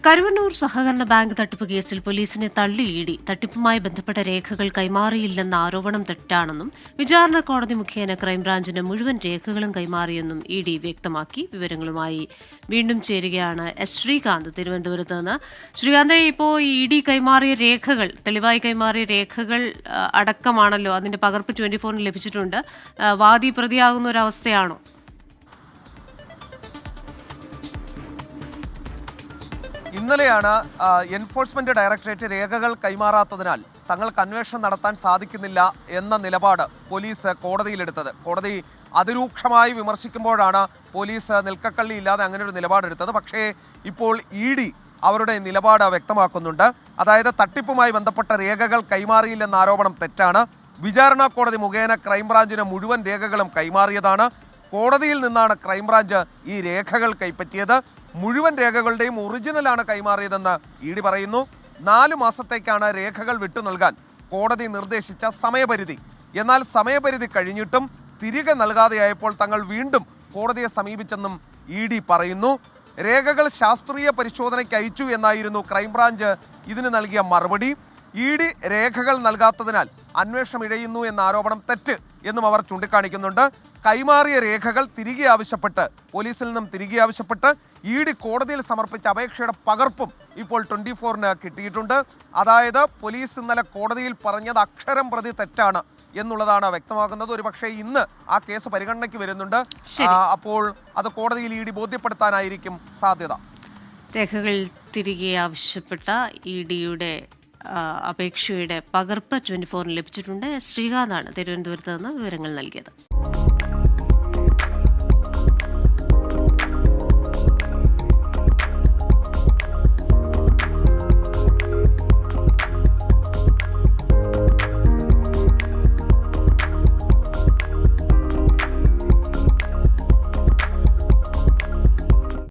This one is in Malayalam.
കരുവന്നൂർ സഹകരണ ബാങ്ക് തട്ടിപ്പ് കേസിൽ പോലീസിനെ തള്ളി ഇഡി. തട്ടിപ്പുമായി ബന്ധപ്പെട്ട രേഖകൾ കൈമാറിയില്ലെന്ന ആരോപണം തെറ്റാണെന്നും വിചാരണ കോടതി മുഖേന ക്രൈംബ്രാഞ്ചിന് മുഴുവൻ രേഖകളും കൈമാറിയെന്നും ഇഡി വ്യക്തമാക്കി. വിവരങ്ങളുമായി വീണ്ടും ചേരുകയാണ് എസ് ശ്രീകാന്ത് തിരുവനന്തപുരത്ത് നിന്ന്. ശ്രീകാന്ത്, ഇപ്പോൾ ഇഡി കൈമാറിയ രേഖകൾ, തെളിവായി കൈമാറിയ രേഖകൾ അടക്കമാണല്ലോ, അതിന്റെ പകർപ്പ് 24-ന് ലഭിച്ചിട്ടുണ്ട്. വാദി പ്രതിയാകുന്ന ഒരവസ്ഥയാണോ? ഇന്നലെയാണ് എൻഫോഴ്സ്മെന്റ് ഡയറക്ടറേറ്റ് രേഖകൾ കൈമാറാത്തതിനാൽ തങ്ങൾക്ക് അന്വേഷണം നടത്താൻ സാധിക്കുന്നില്ല എന്ന നിലപാട് പോലീസ് കോടതിയിലെടുത്തത്. കോടതി അതിരൂക്ഷമായി വിമർശിക്കുമ്പോഴാണ് പോലീസ് നിൽക്കക്കള്ളിയില്ലാതെ അങ്ങനെ ഒരു നിലപാടെടുത്തത്. പക്ഷേ ഇപ്പോൾ ഇ അവരുടെ നിലപാട് വ്യക്തമാക്കുന്നുണ്ട്. അതായത് തട്ടിപ്പുമായി ബന്ധപ്പെട്ട രേഖകൾ കൈമാറിയില്ലെന്ന ആരോപണം തെറ്റാണ്. വിചാരണ കോടതി മുഖേന ക്രൈംബ്രാഞ്ചിന് മുഴുവൻ രേഖകളും കൈമാറിയതാണ്. കോടതിയിൽ നിന്നാണ് ക്രൈംബ്രാഞ്ച് ഈ രേഖകൾ കൈപ്പറ്റിയത്. മുഴുവൻ രേഖകളുടെയും ഒറിജിനലാണ് കൈമാറിയതെന്ന് ഇ പറയുന്നു. 4 മാസത്തേക്കാണ് രേഖകൾ വിട്ടു നൽകാൻ കോടതി നിർദ്ദേശിച്ച സമയപരിധി. എന്നാൽ സമയപരിധി കഴിഞ്ഞിട്ടും തിരികെ നൽകാതെയായപ്പോൾ തങ്ങൾ വീണ്ടും കോടതിയെ സമീപിച്ചെന്നും ഇ പറയുന്നു. രേഖകൾ ശാസ്ത്രീയ പരിശോധനയ്ക്ക് അയച്ചു എന്നായിരുന്നു ക്രൈംബ്രാഞ്ച് ഇതിന് നൽകിയ മറുപടി. ഇ രേഖകൾ നൽകാത്തതിനാൽ അന്വേഷണം ഇഴയുന്നു എന്ന ആരോപണം തെറ്റ് എന്നും അവർ ചൂണ്ടിക്കാണിക്കുന്നുണ്ട്. കൈമാറിയ രേഖകൾ തിരികെ ആവശ്യപ്പെട്ട്, പോലീസിൽ നിന്നും തിരികെ ആവശ്യപ്പെട്ട് ഇ കോടതിയിൽ സമർപ്പിച്ച അപേക്ഷയുടെ പകർപ്പും ഇപ്പോൾ 24-ന് കിട്ടിയിട്ടുണ്ട്. അതായത് പോലീസ് ഇന്നലെ കോടതിയിൽ പറഞ്ഞത് അക്ഷരം പ്രതി തെറ്റാണ് എന്നുള്ളതാണ് വ്യക്തമാക്കുന്നത്. ഒരുപക്ഷെ ഇന്ന് ആ കേസ് പരിഗണനയ്ക്ക് വരുന്നുണ്ട്. അപ്പോൾ അത് കോടതിയിൽ ഇ ബോധ്യപ്പെടുത്താനായിരിക്കും സാധ്യത. രേഖകൾ തിരികെ ആവശ്യപ്പെട്ട ഇ അപേക്ഷയുടെ പകർപ്പ് 24-ന് ലഭിച്ചിട്ടുണ്ട്. ശ്രീകാന്താണ് തിരുവനന്തപുരത്ത് നിന്ന് വിവരങ്ങൾ നൽകിയത്.